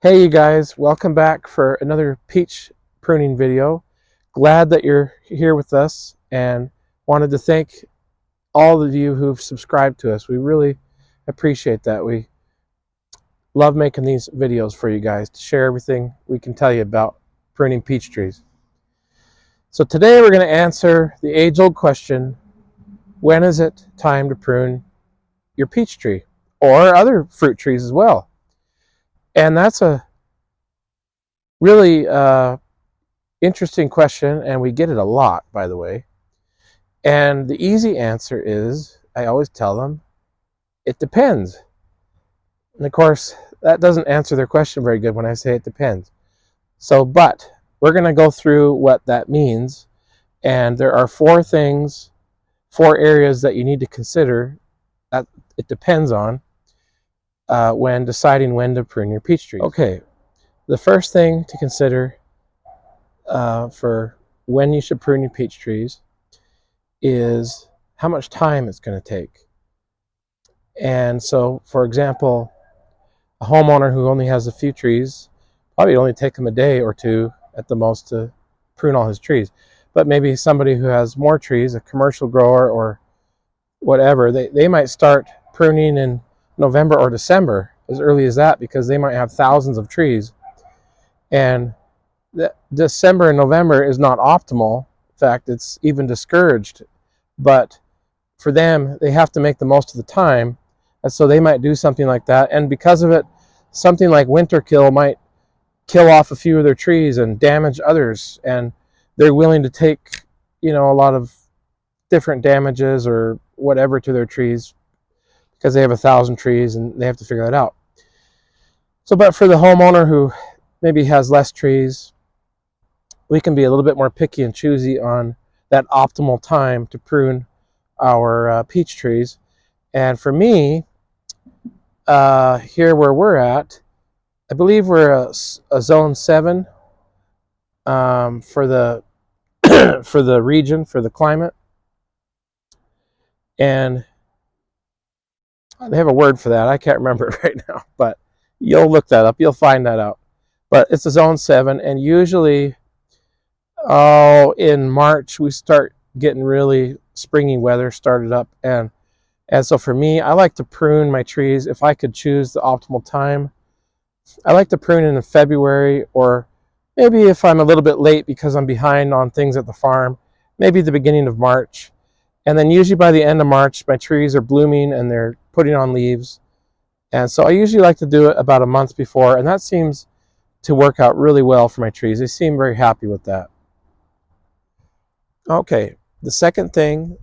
Hey you guys, welcome back for another peach pruning video. Glad that you're here with us and wanted to thank all of you who've subscribed to us. We really appreciate that. We love making these videos for you guys to share everything we can tell you about pruning peach trees. So today we're going to answer the age-old question, when is it time to prune your peach tree or other fruit trees as well? And that's a really interesting question, and we get it a lot, by the way. And the easy answer is, I always tell them, it depends. And of course, that doesn't answer their question very good when I say it depends. So, but we're going to go through what that means. And there are four areas that you need to consider that it depends on when deciding when to prune your peach trees. Okay, the first thing to consider for when you should prune your peach trees is how much time it's going to take. And so, for example, a homeowner who only has a few trees, probably only take him a day or two at the most to prune all his trees. But maybe somebody who has more trees, a commercial grower or whatever, they might start pruning in November or December, as early as that, because they might have thousands of trees. And December and November is not optimal. In fact, it's even discouraged. But for them, they have to make the most of the time. And so they might do something like that. And because of it, something like winter kill might kill off a few of their trees and damage others. And they're willing to take, a lot of different damages or whatever to their trees because they have 1,000 trees and they have to figure that out. So, but for the homeowner who maybe has less trees, we can be a little bit more picky and choosy on that optimal time to prune our peach trees. And for me, here where we're at, I believe we're a zone 7 for the for the region, for the climate. And they have a word for that. I can't remember it right now, but you'll look that up. You'll find that out. But it's a zone 7, and usually in March we start getting really springy weather started up, and so for me, I like to prune my trees. If I could choose the optimal time, I like to prune in February, or maybe if I'm a little bit late because I'm behind on things at the farm, maybe the beginning of March. And then usually by the end of March, my trees are blooming and they're putting on leaves. And so I usually like to do it about a month before, and that seems to work out really well for my trees. They seem very happy with that. Okay, the second thing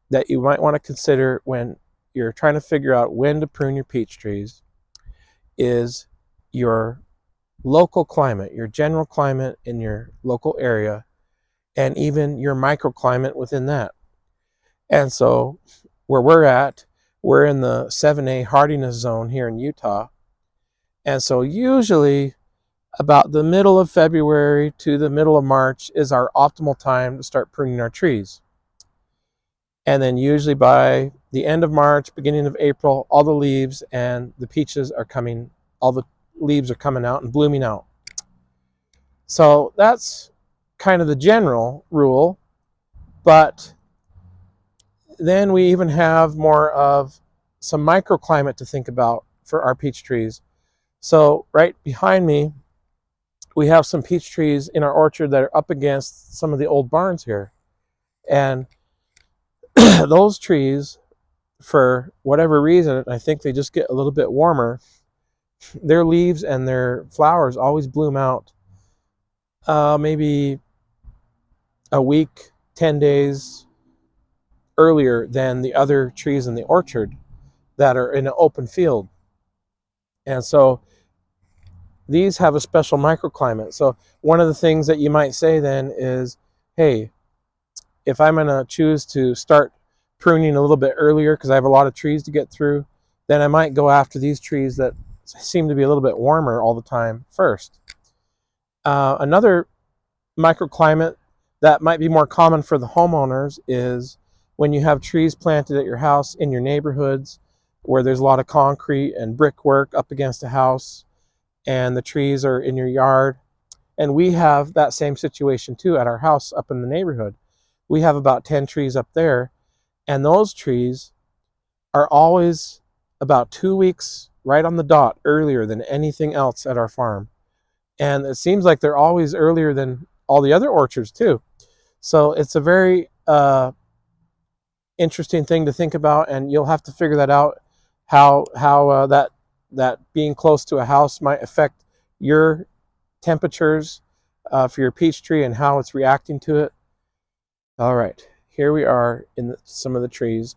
that you might want to consider when you're trying to figure out when to prune your peach trees is your local climate, your general climate in your local area, and even your microclimate within that. And so where we're at, we're in the 7A hardiness zone here in Utah. And so usually about the middle of February to the middle of March is our optimal time to start pruning our trees. And then usually by the end of March, beginning of April, all the leaves and the peaches are coming, all the leaves are coming out and blooming out. So that's kind of the general rule. But then we even have more of some microclimate to think about for our peach trees. So right behind me, we have some peach trees in our orchard that are up against some of the old barns here. And those trees, for whatever reason, I think they just get a little bit warmer, their leaves and their flowers always bloom out maybe a week, 10 days earlier than the other trees in the orchard that are in an open field. And so these have a special microclimate. So one of the things that you might say then is, hey, if I'm going to choose to start pruning a little bit earlier because I have a lot of trees to get through, then I might go after these trees that seem to be a little bit warmer all the time first. Another microclimate that might be more common for the homeowners is when you have trees planted at your house in your neighborhoods where there's a lot of concrete and brickwork up against a house. and the trees are in your yard. And we have that same situation too at our house up in the neighborhood. We have about 10 trees up there, and those trees are always about 2 weeks right on the dot earlier than anything else at our farm. And it seems like they're always earlier than all the other orchards too. So it's a very interesting thing to think about, and you'll have to figure that out, how that being close to a house might affect your temperatures for your peach tree and how it's reacting to it. All right, here we are in some of the trees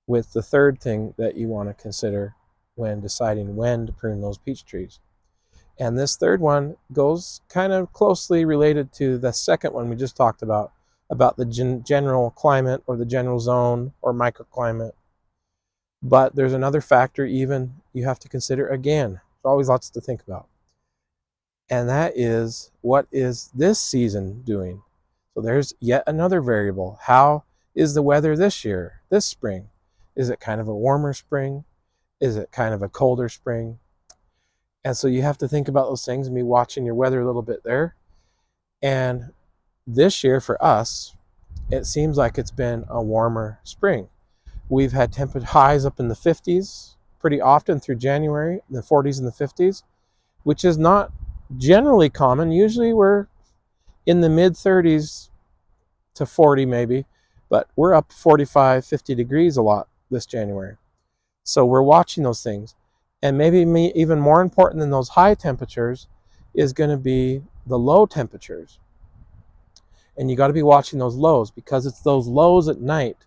with the third thing that you want to consider when deciding when to prune those peach trees. And this third one goes kind of closely related to the second one we just talked about the general climate or the general zone or microclimate. But there's another factor even you have to consider again. There's always lots to think about. And that is, what is this season doing? So there's yet another variable. How is the weather this year, this spring? Is it kind of a warmer spring? Is it kind of a colder spring? And so you have to think about those things and be watching your weather a little bit there. And this year for us, it seems like it's been a warmer spring. We've had temperature highs up in the 50s pretty often through January, in the 40s and the 50s, which is not generally common. Usually we're in the mid 30s to 40 maybe, but we're up 45, 50 degrees a lot this January. So we're watching those things. And maybe even more important than those high temperatures is going to be the low temperatures. And you got to be watching those lows, because it's those lows at night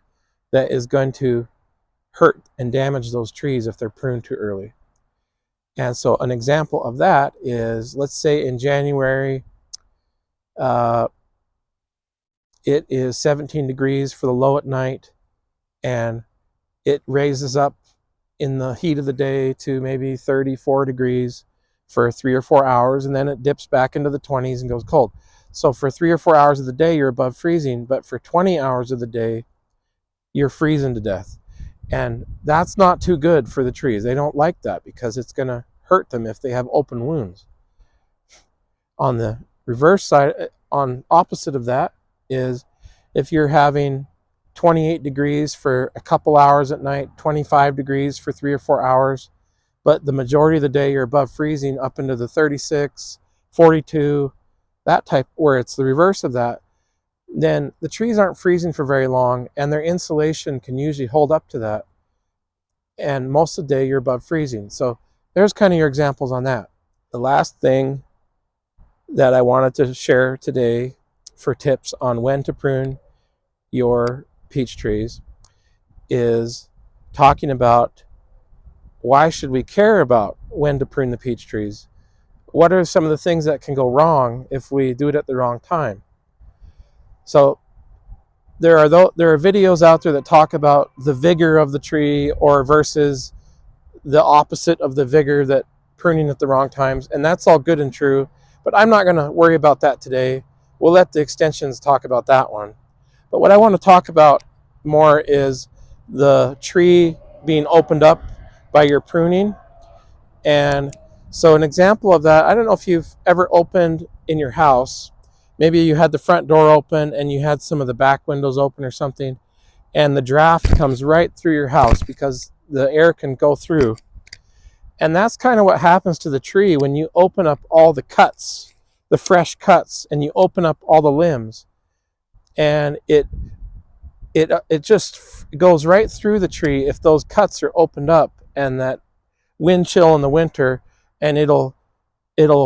that is going to hurt and damage those trees if they're pruned too early. And so an example of that is, let's say in January, it is 17 degrees for the low at night, and it raises up in the heat of the day to maybe 34 degrees for 3 or 4 hours, and then it dips back into the 20s and goes cold. So for 3 or 4 hours of the day, you're above freezing, but for 20 hours of the day, you're freezing to death. And that's not too good for the trees. They don't like that, because it's going to hurt them if they have open wounds. On the reverse side, on opposite of that, is if you're having 28 degrees for a couple hours at night, 25 degrees for 3 or 4 hours, but the majority of the day you're above freezing up into the 36, 42, that type, where it's the reverse of that, then the trees aren't freezing for very long, and their insulation can usually hold up to that. And most of the day you're above freezing. So there's kind of your examples on that. The last thing that I wanted to share today for tips on when to prune your peach trees is talking about, why should we care about when to prune the peach trees? What are some of the things that can go wrong if we do it at the wrong time? So there are videos out there that talk about the vigor of the tree or versus the opposite of the vigor, that pruning at the wrong times, and that's all good and true, but I'm not going to worry about that today. We'll let the extensions talk about that one. But what I want to talk about more is the tree being opened up by your pruning. And so an example of that, I don't know if you've ever opened in your house. Maybe you had the front door open and you had some of the back windows open or something, and the draft comes right through your house because the air can go through. And that's kind of what happens to the tree when you open up all the cuts, the fresh cuts, and you open up all the limbs. And it just goes right through the tree if those cuts are opened up, and that wind chill in the winter, and it'll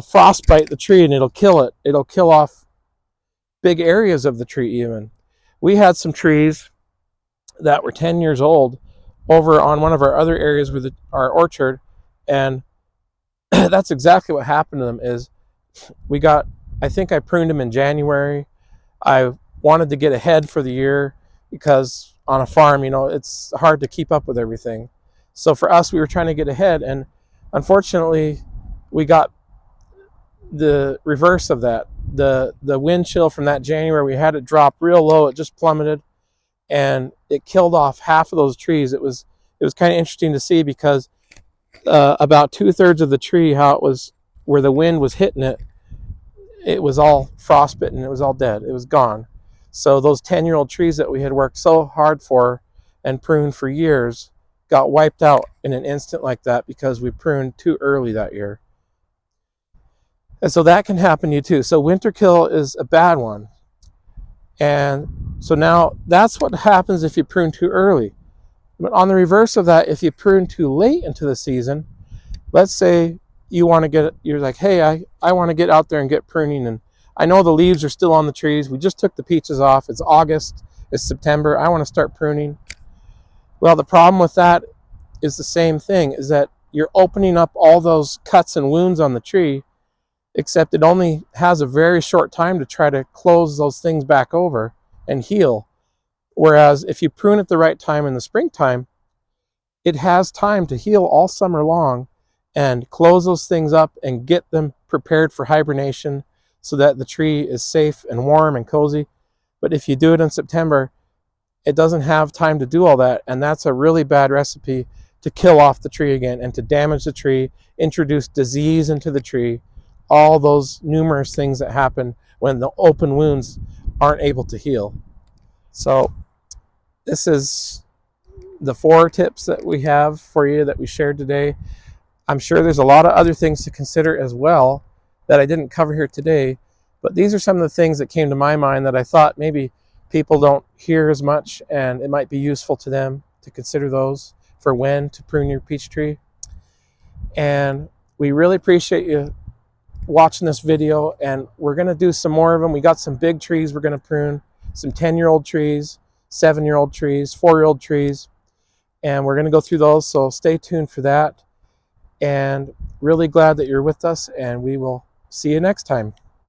frostbite the tree and it'll kill it. It'll kill off big areas of the tree even. We had some trees that were 10 years old over on one of our other areas with our orchard, and that's exactly what happened to them. Is I think I pruned them in January. I wanted to get ahead for the year, because on a farm, it's hard to keep up with everything. So for us, we were trying to get ahead, and unfortunately we got the reverse of that. The wind chill from that January, we had it drop real low. It just plummeted, and it killed off half of those trees. It was kind of interesting to see, because about 2/3 of the tree, how it was where the wind was hitting it, it was all frostbitten, it was all dead, it was gone. So those 10-year-old trees that we had worked so hard for and pruned for years got wiped out in an instant like that because we pruned too early that year. And so that can happen to you too. So winter kill is a bad one. And so now that's what happens if you prune too early. But on the reverse of that, if you prune too late into the season, let's say you want to get, you're like, hey, I want to get out there and get pruning, and I know the leaves are still on the trees. We just took the peaches off. It's August, it's September. I want to start pruning. Well, the problem with that is the same thing, is that you're opening up all those cuts and wounds on the tree, except it only has a very short time to try to close those things back over and heal. Whereas if you prune at the right time in the springtime, it has time to heal all summer long and close those things up and get them prepared for hibernation so that the tree is safe and warm and cozy. But if you do it in September, it doesn't have time to do all that, and that's a really bad recipe to kill off the tree again and to damage the tree, introduce disease into the tree, all those numerous things that happen when the open wounds aren't able to heal. So this is the 4 tips that we have for you that we shared today. I'm sure there's a lot of other things to consider as well that I didn't cover here today, but these are some of the things that came to my mind that I thought maybe people don't hear as much, and it might be useful to them to consider those for when to prune your peach tree. And we really appreciate you watching this video, and we're going to do some more of them. We got some big trees we're going to prune, some 10-year-old trees, 7-year-old trees, 4-year-old trees, and we're going to go through those, so stay tuned for that. And really glad that you're with us, and we will see you next time.